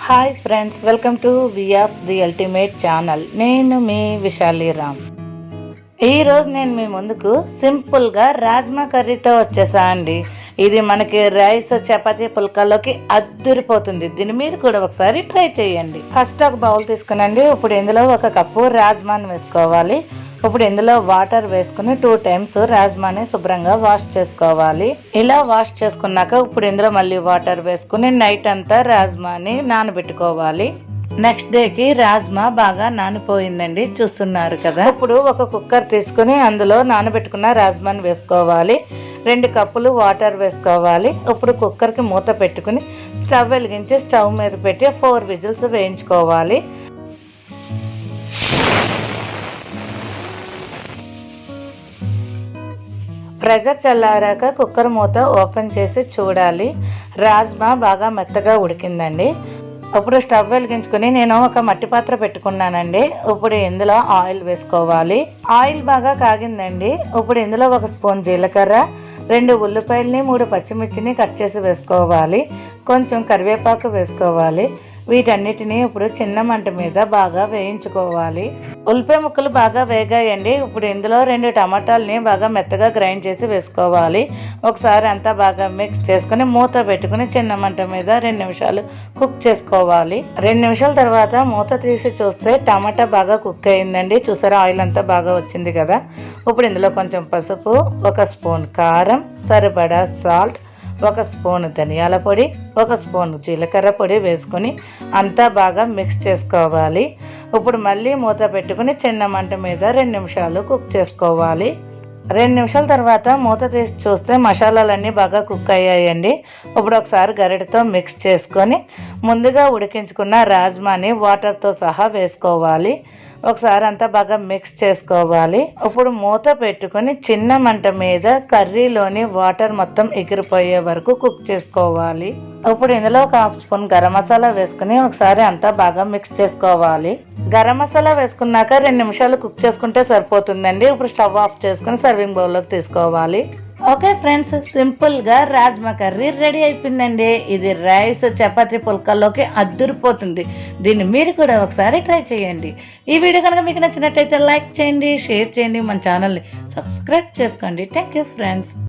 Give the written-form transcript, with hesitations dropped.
Hi friends, welcome to Vyas the ultimate channel. నేను మీ విశాలి రామ్. ఈరోజు నేను మీ ముందుకు సింపుల్గా రాజ్మా కర్రీతో వచ్చేసా అండి. ఇది మనకి రైస్, చపాతీ, పుల్కాలోకి అద్దరిపోతుంది. దీన్ని మీరు కూడా ఒకసారి ట్రై చేయండి. ఫస్ట్ ఒక బౌల్ తీసుకునండి. ఇప్పుడు ఇందులో 1 కప్పు రాజ్మాని వేసుకోవాలి. ఇప్పుడు ఇందులో వాటర్ వేసుకుని 2 టైమ్స్ రాజ్మాని శుభ్రంగా వాష్ చేసుకోవాలి. ఇలా వాష్ చేసుకున్నాక ఇప్పుడు ఇందులో మళ్ళీ వాటర్ వేసుకుని నైట్ అంతా రాజ్మాని నానబెట్టుకోవాలి. నెక్స్ట్ డేకి రాజ్మా బాగా నానిపోయిందండి, చూస్తున్నారు కదా. ఇప్పుడు ఒక కుక్కర్ తీసుకుని అందులో నానబెట్టుకున్న రాజ్మాని వేసుకోవాలి. 2 కప్పులు వాటర్ వేసుకోవాలి. ఇప్పుడు కుక్కర్కి మూత పెట్టుకుని స్టవ్ వెలిగించి స్టవ్ మీద పెట్టి 4 విజిల్స్ వేయించుకోవాలి. ప్రెషర్ చల్లారాక కుక్కర్ మూత ఓపెన్ చేసి చూడాలి. రాజ్మా బాగా మెత్తగా ఉడికిందండి. ఇప్పుడు స్టవ్ వెలిగించుకుని నేను ఒక మట్టి పాత్ర పెట్టుకున్నానండి. ఇప్పుడు ఇందులో ఆయిల్ వేసుకోవాలి. ఆయిల్ బాగా కాగిందండి. ఇప్పుడు ఇందులో 1 స్పూన్ జీలకర్ర, 2 ఉల్లిపాయలని, 3 పచ్చిమిర్చిని కట్ చేసి వేసుకోవాలి. కొంచెం కరివేపాకు వేసుకోవాలి. వీటన్నిటిని ఇప్పుడు చిన్న మంట మీద బాగా వేయించుకోవాలి. ఉల్లిపాయ ముక్కలు బాగా వేగాయండి. ఇప్పుడు ఇందులో 2 టమాటాలని బాగా మెత్తగా గ్రైండ్ చేసి వేసుకోవాలి. ఒకసారి అంతా బాగా మిక్స్ చేసుకుని మూత పెట్టుకుని చిన్న మంట మీద 2 నిమిషాలు కుక్ చేసుకోవాలి. 2 నిమిషాల తర్వాత మూత తీసి చూస్తే టమాటా బాగా కుక్ అయిందండి. చూసారా, ఆయిల్ అంతా బాగా వచ్చింది కదా. ఇప్పుడు ఇందులో కొంచెం పసుపు, 1 స్పూన్ కారం, సరిపడా సాల్ట్, 1 స్పూన్ ధనియాల పొడి, 1 స్పూన్ జీలకర్ర పొడి వేసుకొని అంతా బాగా మిక్స్ చేసుకోవాలి. ఇప్పుడు మళ్ళీ మూత పెట్టుకుని చిన్న మంట మీద 2 నిమిషాలు కుక్ చేసుకోవాలి. 2 నిమిషాల తర్వాత మూత తీసి చూస్తే మసాలాలన్నీ బాగా కుక్ అయ్యాయండి. ఇప్పుడు ఒకసారి గరిటెతో మిక్స్ చేసుకొని ముందుగా ఉడికించుకున్న రాజ్మాని వాటర్తో సహా వేసుకోవాలి. ఒకసారి అంతా బాగా మిక్స్ చేసుకోవాలి. ఇప్పుడు మూత పెట్టుకొని చిన్న మంట మీద కర్రీలోని వాటర్ మొత్తం ఎగిరిపోయే వరకు కుక్ చేసుకోవాలి. ఇప్పుడు ఇందులో 1 హాఫ్ స్పూన్ గరం మసాలా వేసుకుని ఒకసారి అంతా బాగా మిక్స్ చేసుకోవాలి. గరం మసాలా వేసుకున్నాక 2 నిమిషాలు కుక్ చేసుకుంటే సరిపోతుందండి. ఇప్పుడు స్టవ్ ఆఫ్ చేసుకుని సర్వింగ్ బౌల్లోకి తీసుకోవాలి. ఓకే ఫ్రెండ్స్, సింపుల్గా రాజ్మా కర్రీ రెడీ అయిపోయిందండి. ఇది రైస్, చపాతీ, పుల్కాలోకి అద్దరిపోతుంది. దీన్ని మీరు కూడా ఒకసారి ట్రై చేయండి. ఈ వీడియో కనుక మీకు నచ్చినట్టయితే లైక్ చేయండి, షేర్ చేయండి, మన ఛానల్ని సబ్స్క్రైబ్ చేసుకోండి. Thank you friends.